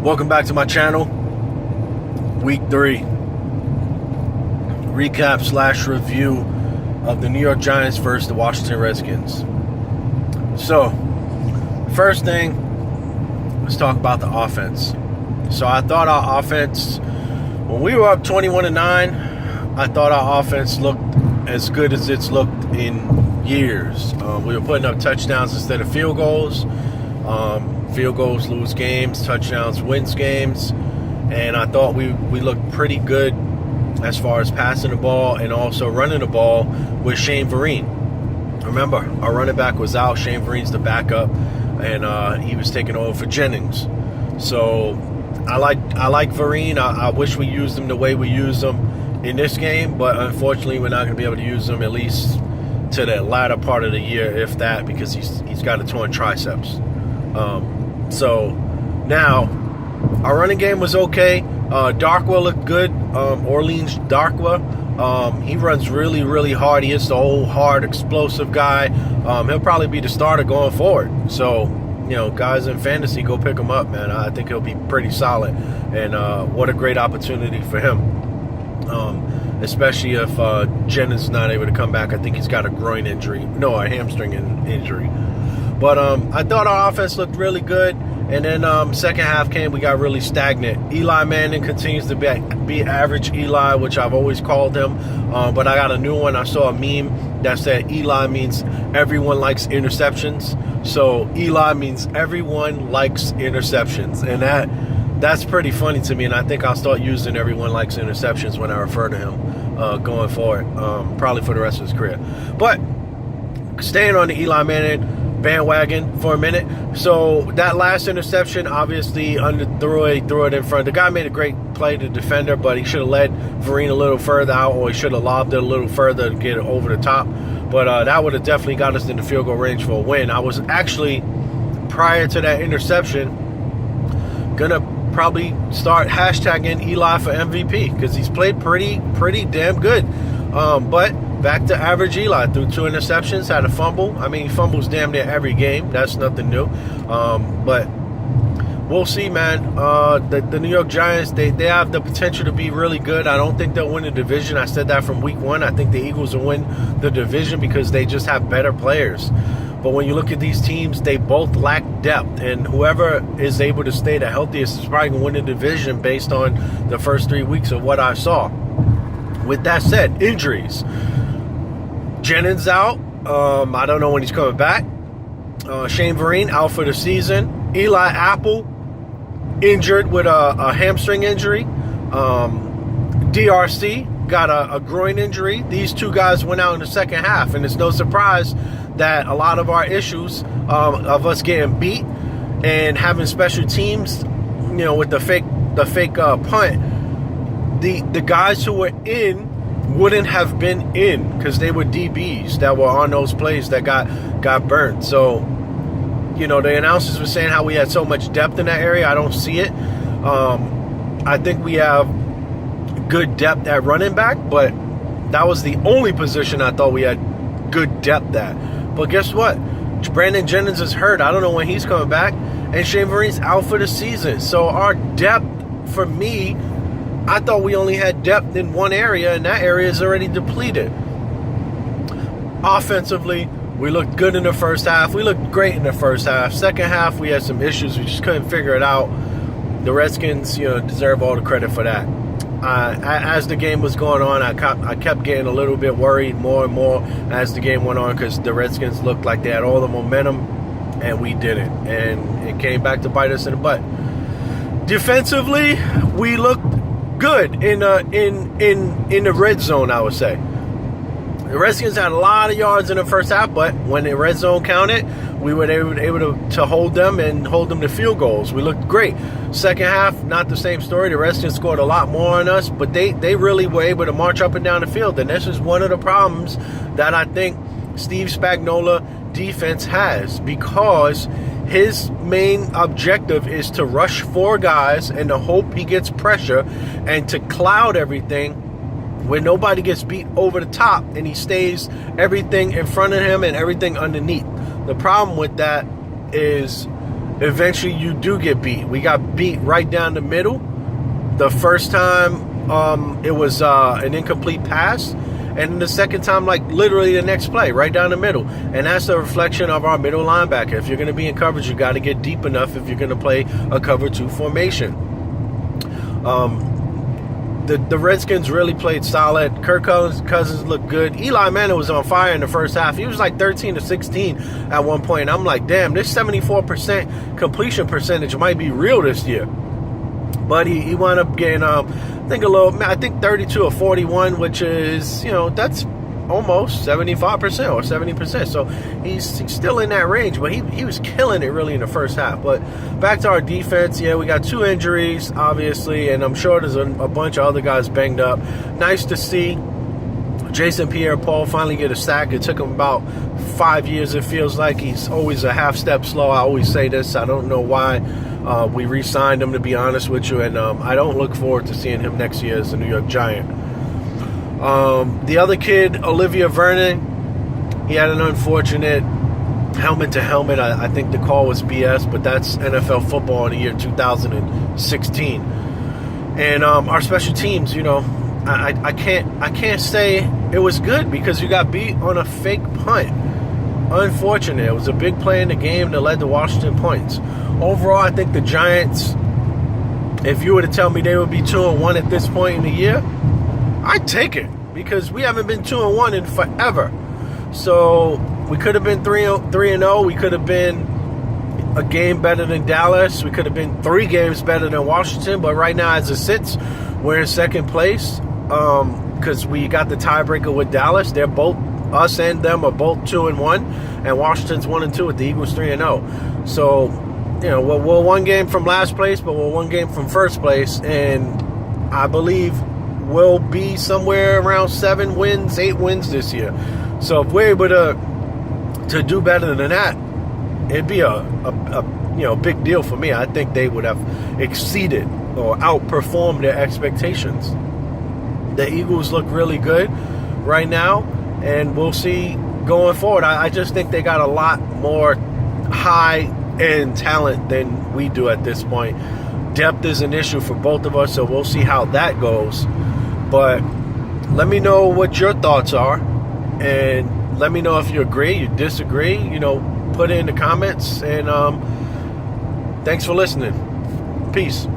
Welcome back to my channel. Week 3 recap / review of the New York Giants versus the Washington Redskins. So, first thing, let's talk about the offense. So I thought our offense, when we were up 21-9, I thought our offense looked as good as it's looked in years. We were putting up touchdowns instead of field goals. Field goals lose games, touchdowns wins games, and I thought we looked pretty good as far as passing the ball and also running the ball with Shane Vereen. Remember, our running back was out. Shane Vereen's the backup, and he was taking over for Jennings. So I like Vereen. I wish we used him the way we used him in this game, but unfortunately we're not going to be able to use him at least to the latter part of the year, if that, because he's got a torn triceps. So now our running game was okay. Darkwa looked good. Orleans Darkwa. He runs really, really hard. He is the old, hard, explosive guy. He'll probably be the starter going forward. So, you know, guys in fantasy, go pick him up, man. I think he'll be pretty solid. And what a great opportunity for him. Especially if Jennings is not able to come back. I think he's got a groin injury. No, a hamstring injury. But I thought our offense looked really good. And then second half came, we got really stagnant. Eli Manning continues to be average Eli, which I've always called him. But I got a new one. I saw a meme that said Eli means everyone likes interceptions. So Eli means everyone likes interceptions. And that's pretty funny to me. And I think I'll start using everyone likes interceptions when I refer to him going forward, probably for the rest of his career. But staying on the Eli Manning bandwagon for a minute. So that last interception, obviously threw it in front. The guy made a great play, the defender, but he should have led Vereen a little further out, or he should have lobbed it a little further to get it over the top. But that would have definitely got us in the field goal range for a win. I was actually, prior to that interception, gonna probably start hashtagging Eli for MVP because he's played pretty damn good. But back to average Eli. Threw 2 interceptions, had a fumble. I mean, he fumbles damn near every game. That's nothing new. But we'll see, man. The New York Giants, they have the potential to be really good. I don't think they'll win the division. I said that from week 1. I think the Eagles will win the division because they just have better players. But when you look at these teams, they both lack depth. And whoever is able to stay the healthiest is probably going to win the division based on the first 3 weeks of what I saw. With that said, injuries. Jennings out. I don't know when he's coming back. Shane Vereen out for the season. Eli Apple injured with a hamstring injury. DRC got a groin injury. These 2 guys went out in the second half, and it's no surprise that a lot of our issues of us getting beat and having special teams, you know, with the fake punt. The guys who were in wouldn't have been in because they were DBs that were on those plays that got burnt. So, you know, the announcers were saying how we had so much depth in that area. I don't see it. I think we have good depth at running back, but that was the only position I thought we had good depth at. But guess what? Brandon Jennings is hurt. I don't know when he's coming back. And Shane Vereen's out for the season. So our depth, for me, I thought we only had depth in one area, and that area is already depleted. Offensively, we looked good in the first half. We looked great in the first half. Second half, we had some issues. We just couldn't figure it out. The Redskins, you know, deserve all the credit for that. As the game was going on, I kept getting a little bit worried more and more as the game went on because the Redskins looked like they had all the momentum, and we didn't. And it came back to bite us in the butt. Defensively, we looked good in the red zone, I would say. The Redskins had a lot of yards in the first half, but when the red zone counted, we were able to hold them and hold them to field goals. We looked great. Second half, not the same story. The Redskins scored a lot more on us, but they really were able to march up and down the field. And this is one of the problems that I think Steve Spagnuolo defense has, because his main objective is to rush 4 guys and to hope he gets pressure and to cloud everything where nobody gets beat over the top and he stays everything in front of him and everything underneath. The problem with that is eventually you do get beat. We got beat right down the middle. The first time it was an incomplete pass, and the second time, like literally the next play, right down the middle. And that's a reflection of our middle linebacker. If you're going to be in coverage, you got to get deep enough if you're going to play a cover 2 formation. The Redskins really played solid. Kirk Cousins looked good. Eli Manning was on fire in the first half. He was like 13 to 16 at one point. I'm like, damn, this 74% completion percentage might be real this year. But he wound up getting, I think 32 or 41, which is, that's almost 75% or 70%. So he's still in that range, but he was killing it really in the first half. But back to our defense, we got 2 injuries, obviously, and I'm sure there's a bunch of other guys banged up. Nice to see Jason Pierre-Paul finally get a sack. It took him about 5 years, it feels like. He's always a half step slow. I always say this. I don't know why we re-signed him, to be honest with you, and I don't look forward to seeing him next year as a New York Giant. The other kid, Olivia Vernon, he had an unfortunate helmet to helmet. I think the call was BS, but that's NFL football in the year 2016. And our special teams, I can't say it was good because you got beat on a fake punt. Unfortunate. It was a big play in the game that led to Washington points. Overall, I think the Giants, if you were to tell me they would be 2-1 at this point in the year, I'd take it because we haven't been 2-1 in forever. So we could have been 3-0. We could have been a game better than Dallas. We could have been 3 games better than Washington. But right now, as it sits, we're in second place because we got the tiebreaker with Dallas. They're both, us and them are both 2-1, and Washington's 1-2 with the Eagles 3-0. So, we're 1 game from last place, but we're 1 game from first place, and I believe we'll be somewhere around 7 wins, 8 wins this year. So if we're able to do better than that, it'd be a big deal for me. I think they would have exceeded or outperformed their expectations. The Eagles look really good right now, and we'll see going forward. I just think they got a lot more high-end talent than we do at this point. Depth is an issue for both of us, so we'll see how that goes. But let me know what your thoughts are, and let me know if you agree, you disagree. Put it in the comments, and thanks for listening. Peace.